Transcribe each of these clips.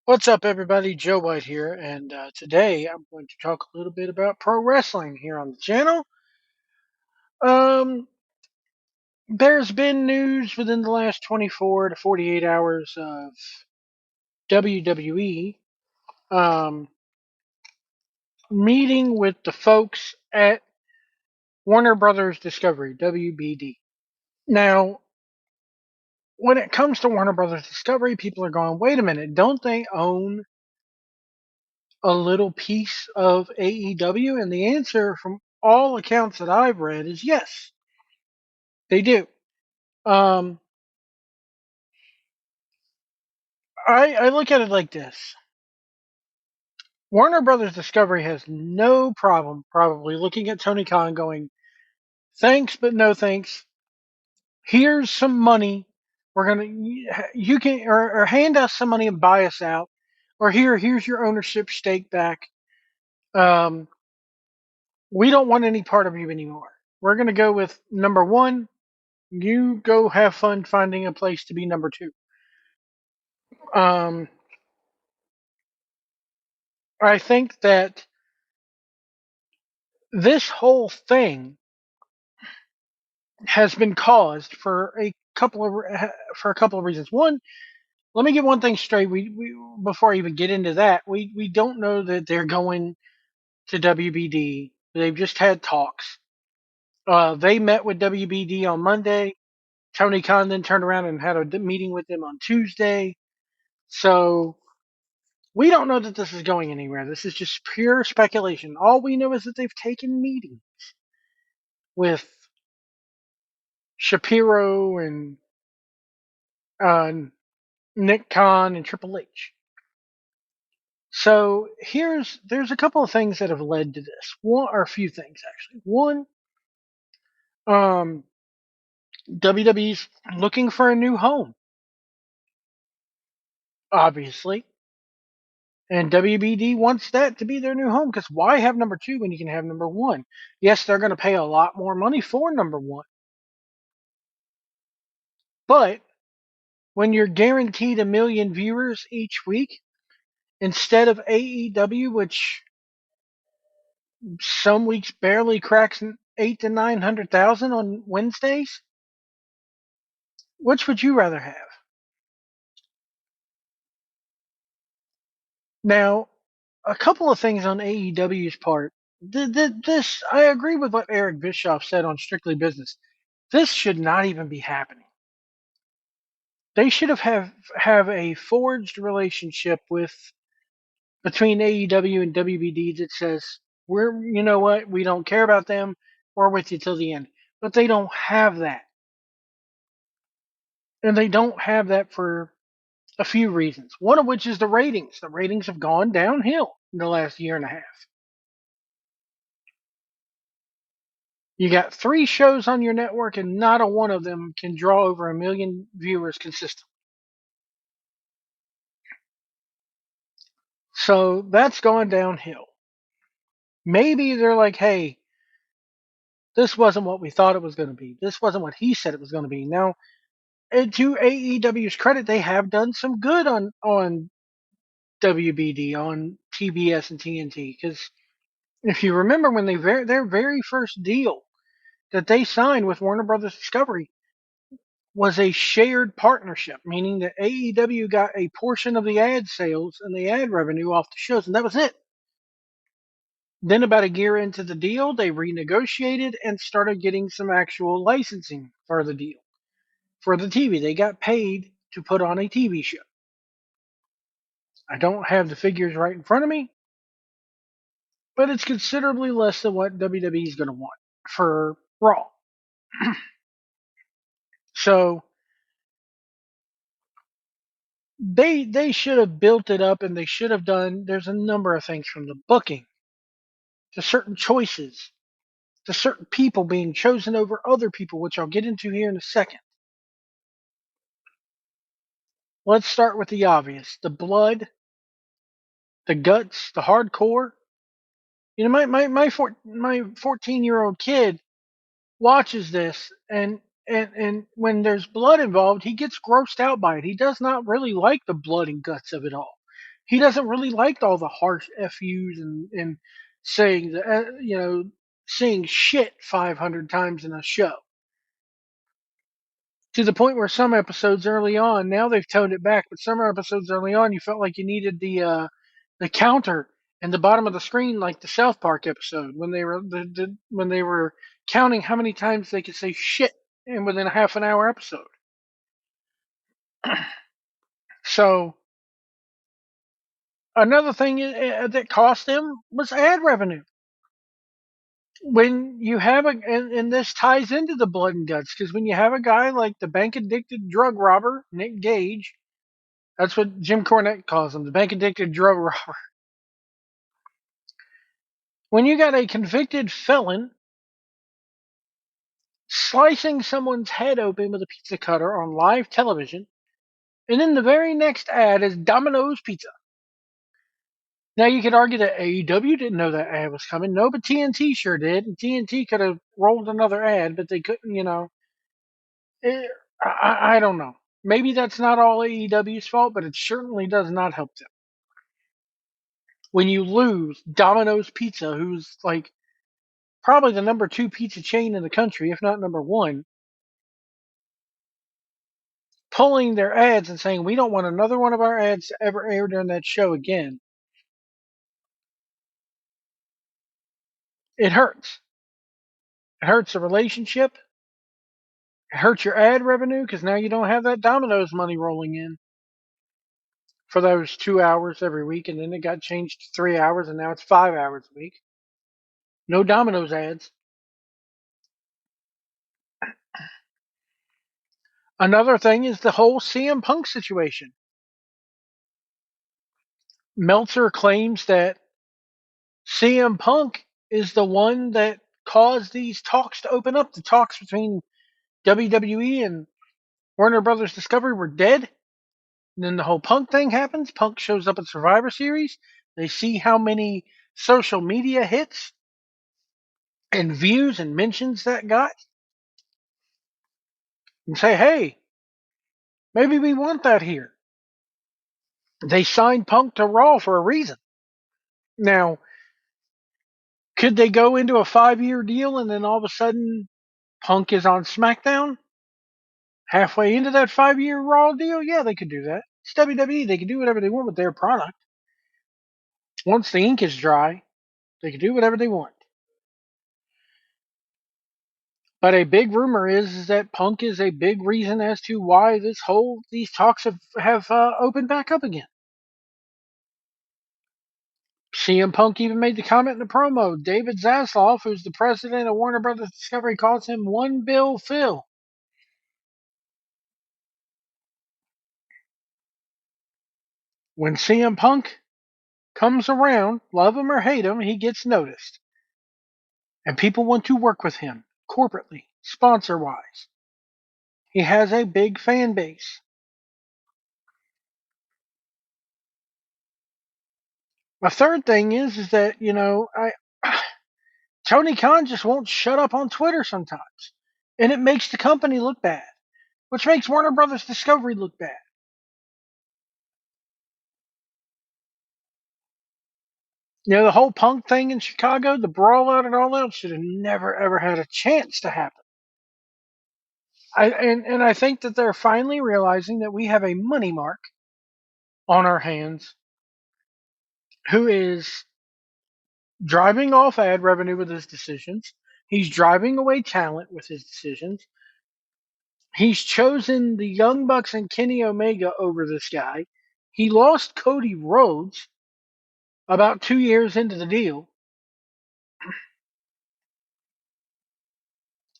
What's up, everybody? Joe White here, and today I'm going to talk a little bit about pro wrestling here on the channel. Um, there's been news within the last 24 to 48 hours of WWE meeting with the folks at Warner Brothers Discovery, WBD. Now, when it comes to Warner Brothers Discovery, people are going, wait a minute, don't they own a little piece of AEW? And the answer from all accounts that I've read is yes, they do. Um, I look at it like this. Warner Brothers Discovery has no problem probably looking at Tony Khan going, thanks, but no thanks. Here's some money. You can, or hand us some money and buy us out. Or here's your ownership stake back. Um, we don't want any part of you anymore. We're going to go with number one. You go have fun finding a place to be number two. Um, I think that this whole thing has been caused for a couple of reasons. One, let me get one thing straight. We before I even get into that, we don't know that they're going to WBD. They've just had talks. They met with WBD on Monday. Tony Khan then turned around and had a meeting with them on Tuesday. So we don't know that this is going anywhere. This is just pure speculation. All we know is that they've taken meetings with Shapiro and uh, Nick Khan and Triple H. So there's a couple of things that have led to this. One or a few things actually. One, um, WWE's looking for a new home, obviously, and WBD wants that to be their new home because why have number two when you can have number one? Yes, they're going to pay a lot more money for number one, but when you're guaranteed 1 million viewers each week instead of AEW, which some weeks barely cracks 8 to 900,000 on Wednesdays, which would you rather have? Now, a couple of things on AEW's part. This I agree with what Eric Bischoff said on Strictly Business. This should not even be happening. They should have a forged relationship with between AEW and WBD that says we're you know what we don't care about them. We're with you till the end. But they don't have that, and they don't have that for a few reasons. One of which is the ratings. The ratings have gone downhill in the last year and a half. You got 3 shows on your network, and not a one of them can draw over 1 million viewers consistently. So that's gone downhill. Maybe they're like, hey, this wasn't what we thought it was going to be. This wasn't what he said it was going to be. Now, to AEW's credit, they have done some good on WBD, on TBS and TNT. Because if you remember when their very first deal that they signed with Warner Brothers Discovery was a shared partnership, meaning that AEW got a portion of the ad sales and the ad revenue off the shows, and that was it. Then, about a year into the deal, they renegotiated and started getting some actual licensing for the deal. For the TV, they got paid to put on a TV show. I don't have the figures right in front of me, but it's considerably less than what WWE is going to want for Raw. So they should have built it up, and they should have done. There's a number of things from the booking to certain choices to certain people being chosen over other people, which I'll get into here in a second. Let's start with the obvious: the blood, the guts, the hardcore. You know, my 14-year-old kid watches this, and when there's blood involved, he gets grossed out by it. He does not really like the blood and guts of it all. He doesn't really like all the harsh FUs and saying the saying shit 500 times in a show. To the point where some episodes early on, now they've toned it back, but some episodes early on, you felt like you needed the counter in the bottom of the screen, like the South Park episode when they were when they were counting how many times they could say shit in within a half an hour episode. So another thing that cost them was ad revenue. When you have and this ties into the blood and guts, because when you have a guy like the bank addicted drug robber Nick Gage, that's what Jim Cornette calls him, the bank addicted drug robber. When you got a convicted felon slicing someone's head open with a pizza cutter on live television, and then the very next ad is Domino's Pizza. Now you could argue that AEW didn't know that ad was coming. No, but TNT sure did, and TNT could have rolled another ad, but they couldn't. Eh, I don't know. Maybe that's not all AEW's fault, but it certainly does not help them. When you lose Domino's Pizza, who's like probably the number 2 pizza chain in the country, if not number 1, pulling their ads and saying, we don't want another one of our ads to ever air during that show again, it hurts. It hurts the relationship. It hurts your ad revenue because now you don't have that Domino's money rolling in for those 2 hours every week, and then it got changed to 3 hours, and now it's 5 hours a week. No Domino's ads. Another thing is the whole CM Punk situation. Meltzer claims that CM Punk is the one that caused these talks to open up. The talks between WWE and Warner Brothers Discovery were dead. And then the whole Punk thing happens. Punk shows up at Survivor Series. They see how many social media hits and views and mentions that got and say, hey, maybe we want that here. They signed Punk to Raw for a reason. Now, could they go into a 5-year deal and then all of a sudden Punk is on SmackDown? Halfway into that 5-year Raw deal? Yeah, they could do that. It's WWE. They can do whatever they want with their product. Once the ink is dry, they can do whatever they want. But a big rumor is that Punk is a big reason as to why these talks have opened back up again. CM Punk even made the comment in the promo. David Zaslav, who's the president of Warner Brothers Discovery, calls him One Bill Phil. When CM Punk comes around, love him or hate him, he gets noticed. And people want to work with him corporately, sponsor wise. He has a big fan base. My third thing is that, Tony Khan just won't shut up on Twitter sometimes. And it makes the company look bad, which makes Warner Brothers Discovery look bad. The whole Punk thing in Chicago, the brawl out and all that should have never ever had a chance to happen. And I think that they're finally realizing that we have a money mark on our hands who is driving off ad revenue with his decisions. He's driving away talent with his decisions. He's chosen the Young Bucks and Kenny Omega over this guy. He lost Cody Rhodes about 2 years into the deal.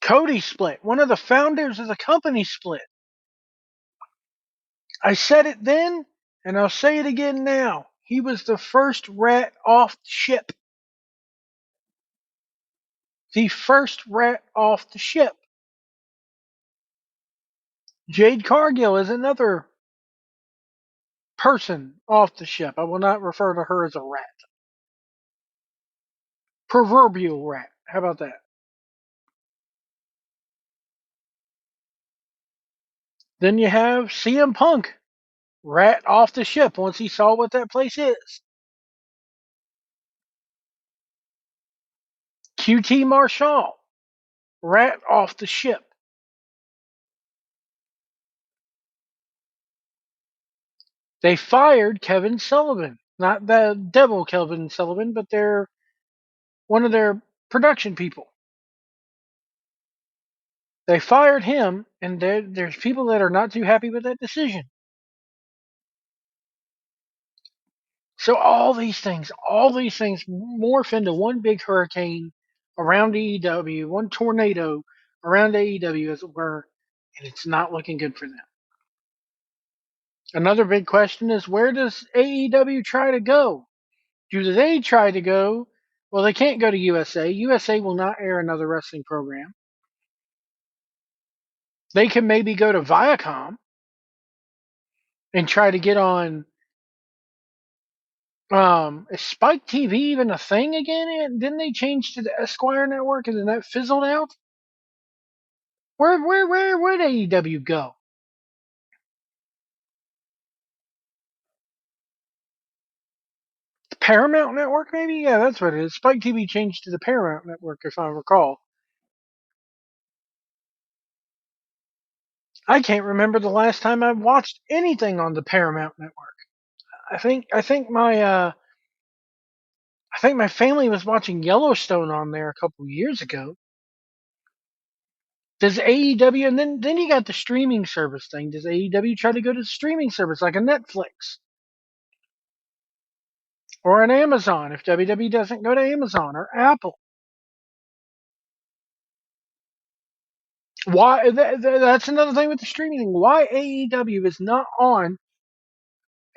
Cody split. One of the founders of the company split. I said it then, and I'll say it again now. He was the first rat off the ship. The first rat off the ship. Jade Cargill is another person off the ship. I will not refer to her as a rat. Proverbial rat. How about that? Then you have CM Punk rat off the ship once he saw what that place is. QT Marshall, rat off the ship. They fired Kevin Sullivan, not the devil Kevin Sullivan, but one of their production people. They fired him, and there's people that are not too happy with that decision. So all these things morph into one big hurricane around AEW, one tornado around AEW, as it were, and it's not looking good for them. Another big question is, where does AEW try to go? Do they try to go? Well, they can't go to USA. USA will not air another wrestling program. They can maybe go to Viacom and try to get on. Is Spike TV even a thing again? Didn't they change to the Esquire network and then that fizzled out? Where would AEW go? The Paramount Network, maybe? Yeah, that's what it is. Spike TV changed to the Paramount Network, if I recall. I can't remember the last time I watched anything on the Paramount Network. I think my family was watching Yellowstone on there a couple years ago. Does AEW, and then you got the streaming service thing. Does AEW try to go to the streaming service like a Netflix or an Amazon if WWE doesn't go to Amazon or Apple? Why? That's another thing with the streaming thing. Why AEW is not on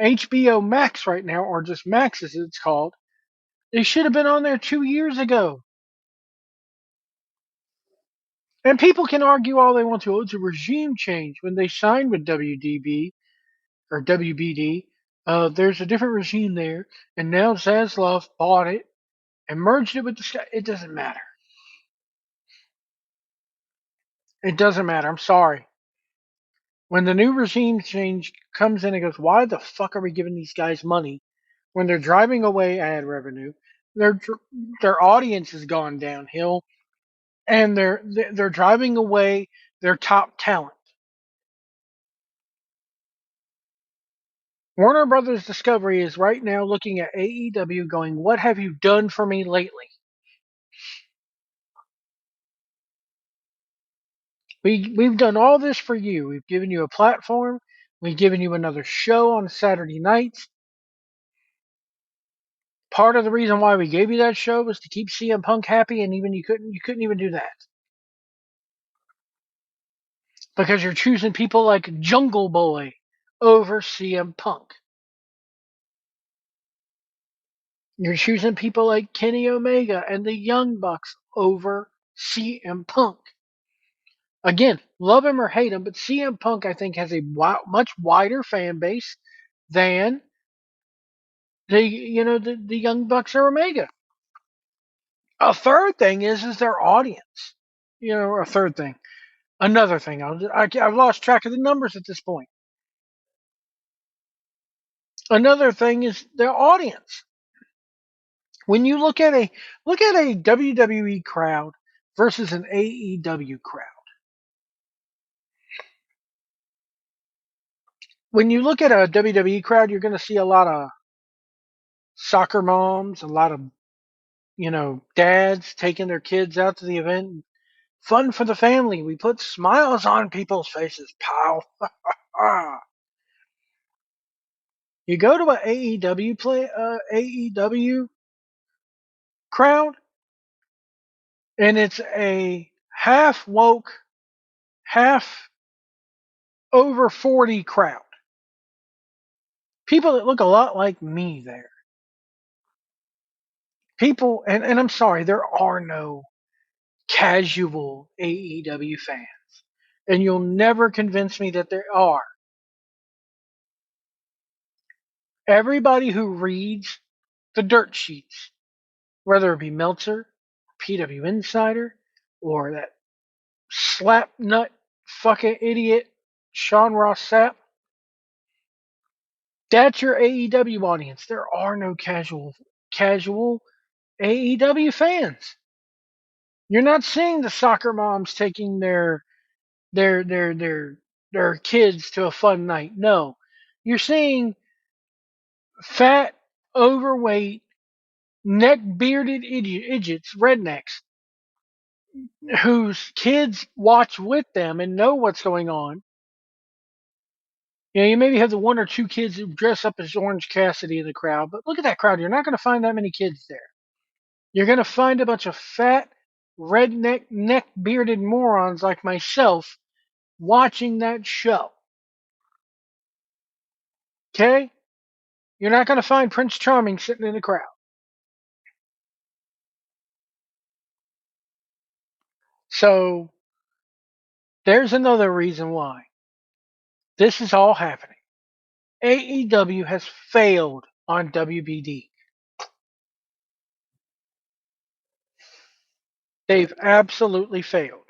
HBO Max right now, or just Max as it's called? They should have been on there 2 years ago. And people can argue all they want to. Oh, it's a regime change. When they signed with WDB or WBD, there's a different regime there, and now Zaslav bought it and merged it with the Sky. It doesn't matter. It doesn't matter. I'm sorry. When the new regime change comes in and goes, why the fuck are we giving these guys money when they're driving away ad revenue? Their their audience has gone downhill, and they're driving away their top talent. Warner Brothers Discovery is right now looking at AEW going, what have you done for me lately? We've done all this for you. We've given you a platform. We've given you another show on Saturday nights. Part of the reason why we gave you that show was to keep CM Punk happy, and even you couldn't even do that because you're choosing people like Jungle Boy over CM Punk. You're choosing people like Kenny Omega and the Young Bucks over CM Punk. Again, love him or hate him, but CM Punk I think has a much wider fan base than the Young Bucks or Omega. A third thing is their audience. A third thing. Another thing. I've lost track of the numbers at this point. Another thing is their audience. When you look at a WWE crowd versus an AEW crowd. When you look at a WWE crowd, you're going to see a lot of soccer moms, a lot of dads taking their kids out to the event. Fun for the family. We put smiles on people's faces, pal. You go to an AEW crowd, and it's a half woke, half over 40 crowd. People that look a lot like me there. People, and I'm sorry, there are no casual AEW fans. And you'll never convince me that there are. Everybody who reads the dirt sheets, whether it be Meltzer, PW Insider, or that slap nut fucking idiot Sean Ross Sapp, That's your AEW audience. There are no casual AEW fans. You're not seeing the soccer moms taking their their their their kids to a fun night. No. You're seeing fat, overweight, neck bearded idiots, rednecks, whose kids watch with them and know what's going on. You know, you maybe have the one or two kids who dress up as Orange Cassidy in the crowd, but look at that crowd. You're not going to find that many kids there. You're going to find a bunch of fat, redneck, neck bearded morons like myself watching that show. Okay? You're not going to find Prince Charming sitting in the crowd. So, there's another reason why this is all happening. AEW has failed on WBD. They've absolutely failed.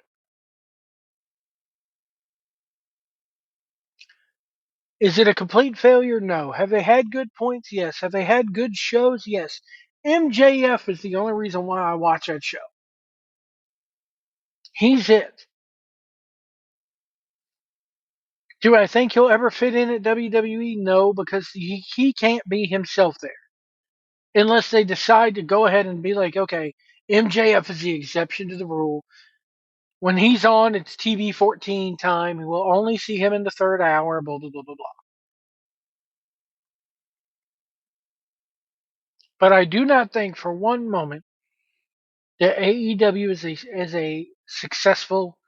Is it a complete failure? No. Have they had good points? Yes. Have they had good shows? Yes. MJF is the only reason why I watch that show. He's it. Do I think he'll ever fit in at WWE? No, because he can't be himself there. Unless they decide to go ahead and be like, okay, MJF is the exception to the rule. When he's on, it's TV 14 time. We will only see him in the third hour, blah, blah, blah, blah, blah. But I do not think for one moment that AEW is a successful,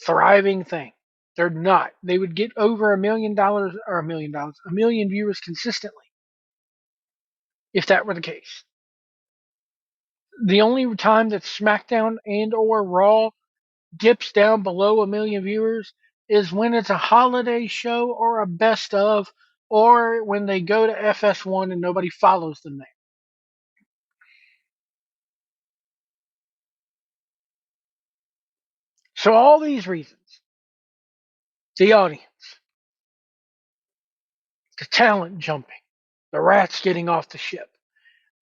thriving thing. They're not. They would get over $1 million or $1 million, a million viewers consistently if that were the case. The only time that SmackDown and or Raw dips down below 1 million viewers is when it's a holiday show or a best of, or when they go to FS1 and nobody follows them there. So all these reasons, the audience, the talent jumping, the rats getting off the ship,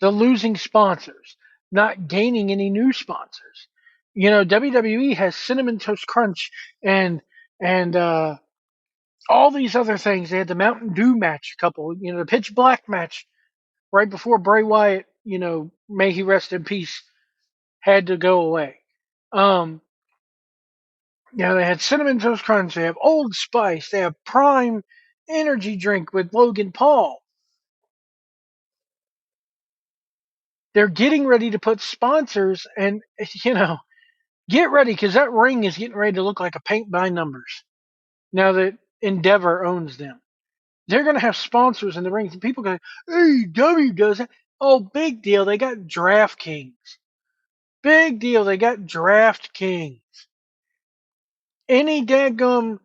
the losing sponsors, not gaining any new sponsors. You know, WWE has Cinnamon Toast Crunch and all these other things. They had the Mountain Dew match, couple, you know, the Pitch Black match right before Bray Wyatt, you know, may he rest in peace, had to go away. Um, you know, they had Cinnamon Toast Crunch, they have Old Spice, they have Prime Energy Drink with Logan Paul. They're getting ready to put sponsors, and you know, get ready because that ring is getting ready to look like a paint by numbers. Now that Endeavor owns them, they're going to have sponsors in the rings, and people go, "AEW does it." Oh, big deal! They got DraftKings. Big deal! They got DraftKings. Any daggum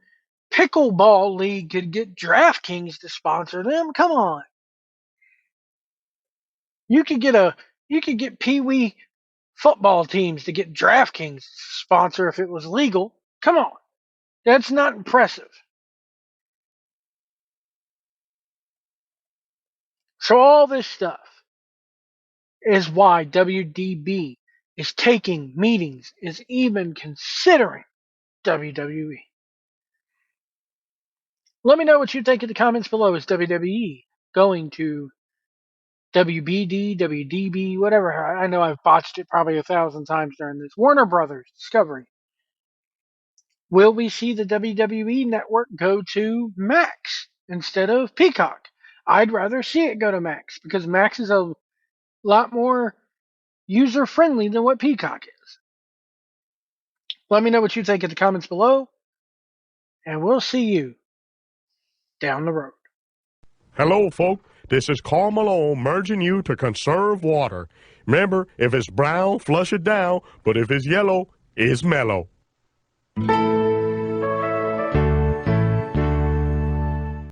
pickleball league could get DraftKings to sponsor them. Come on, you could get Pee Wee football teams to get DraftKings sponsor if it was legal. Come on. That's not impressive. So all this stuff is why WDB is taking meetings, is even considering WWE. Let me know what you think in the comments below. Is WWE going to WBD, WDB, whatever? I know I've botched it probably 1,000 times during this. Warner Brothers Discovery. Will we see the WWE network go to Max instead of Peacock? I'd rather see it go to Max because Max is a lot more user friendly than what Peacock is. Let me know what you think in the comments below, and we'll see you down the road. Hello, folk. This is Carl Malone urging you to conserve water. Remember, if it's brown, flush it down, but if it's yellow, it's mellow.